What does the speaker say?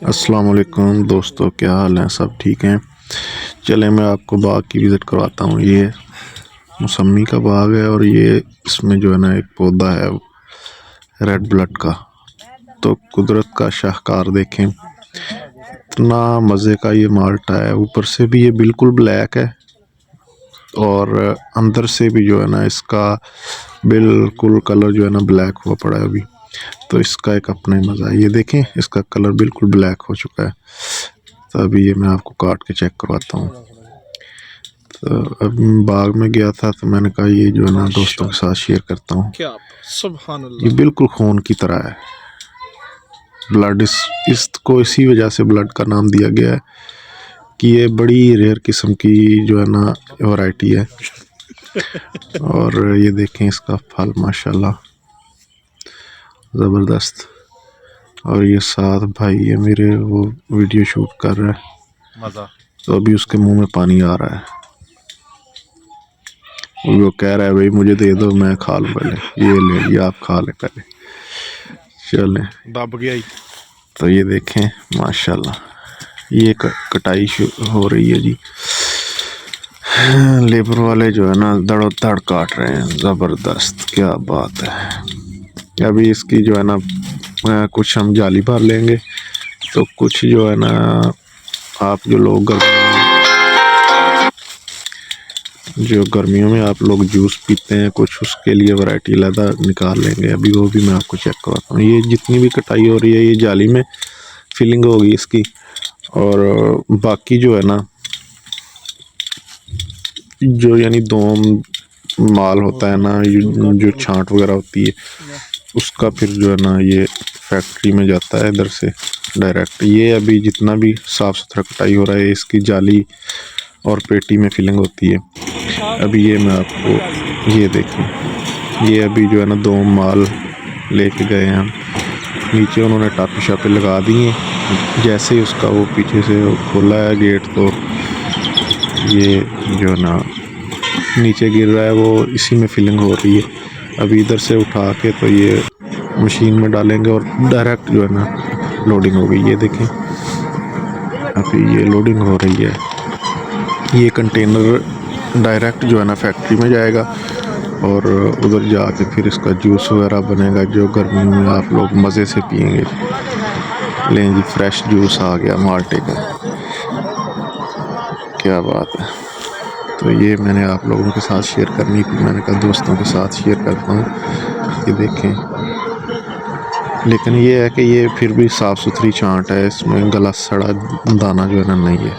अस्सलाम वालेकुम दोस्तों, क्या हाल है? सब ठीक हैं? चले मैं आपको बाग की विज़िट करवाता हूँ। ये मौसमी का बाग है और ये इसमें जो है ना एक पौधा है रेड ब्लड का। तो कुदरत का शाहकार देखें, इतना मज़े का ये माल्टा है। ऊपर से भी ये बिल्कुल ब्लैक है और अंदर से भी जो है ना इसका बिल्कुल कलर जो है ना ब्लैक हुआ पड़ा है अभी। तो इसका एक अपना ही मज़ा है। ये देखें, इसका कलर बिल्कुल ब्लैक हो चुका है। तो अभी ये मैं आपको काट के चेक करवाता हूँ। तो अब बाग में गया था तो मैंने कहा ये जो है ना दोस्तों के साथ शेयर करता हूँ। क्या सुभान अल्लाह। ये बिल्कुल खून की तरह है। ब्लड इसको इसी वजह से ब्लड का नाम दिया गया है कि ये बड़ी रेयर किस्म की जो है ना वैरायटी है। और ये देखें इसका फल माशाल्लाह ज़बरदस्त। और ये साथ भाई ये मेरे वो वीडियो शूट कर रहा है मज़ा। तो अभी उसके मुंह में पानी आ रहा है। वो कह रहा है भाई मुझे दे दो, मैं खा लूँ पहले। ये ले, ये आप खा ले पहले। चलें, दब गया ही। तो ये देखें माशाल्लाह ये कटाई हो रही है जी। लेबर वाले जो है ना दड़ो दड़ काट रहे हैं। ज़बरदस्त, क्या बात है। अभी इसकी जो है ना कुछ हम जाली भर लेंगे तो कुछ जो है ना आप जो गर्मियों में आप लोग जूस पीते हैं कुछ उसके लिए वैरायटी अलग निकाल लेंगे। अभी वो भी मैं आपको चेक करवाता हूँ। ये जितनी भी कटाई हो रही है ये जाली में फिलिंग होगी इसकी। और बाकी जो है ना जो यानी दोम माल होता है ना जो छांट वगैरह होती है उसका फिर जो है ना ये फैक्ट्री में जाता है इधर से डायरेक्ट। ये अभी जितना भी साफ़ सुथरा कटाई हो रहा है इसकी जाली और पेटी में फिलिंग होती है। अभी ये मैं आपको ये देखें, ये अभी जो है ना दो माल लेके गए हैं हम। नीचे उन्होंने टापी शापे लगा दी हैं। जैसे ही उसका वो पीछे से खोला है गेट तो ये जो है ना नीचे गिर रहा है, वो इसी में फिलिंग हो रही है। अभी इधर से उठा के तो ये मशीन में डालेंगे और डायरेक्ट जो है ना लोडिंग हो गई। ये देखें अभी ये लोडिंग हो रही है। ये कंटेनर डायरेक्ट जो है ना फैक्ट्री में जाएगा और उधर जाके फिर इसका जूस वगैरह बनेगा जो गर्मियों में आप लोग मज़े से पियेंगे। लें जी, फ्रेश जूस आ गया माल्टे का, क्या बात है। तो ये मैंने आप लोगों के साथ शेयर करनी थी। मैंने कहा दोस्तों के साथ शेयर करता हूँ। ये देखें, लेकिन ये है कि ये फिर भी साफ़ सुथरी छांट है, इसमें गला सड़ा दाना जो है ना नहीं है।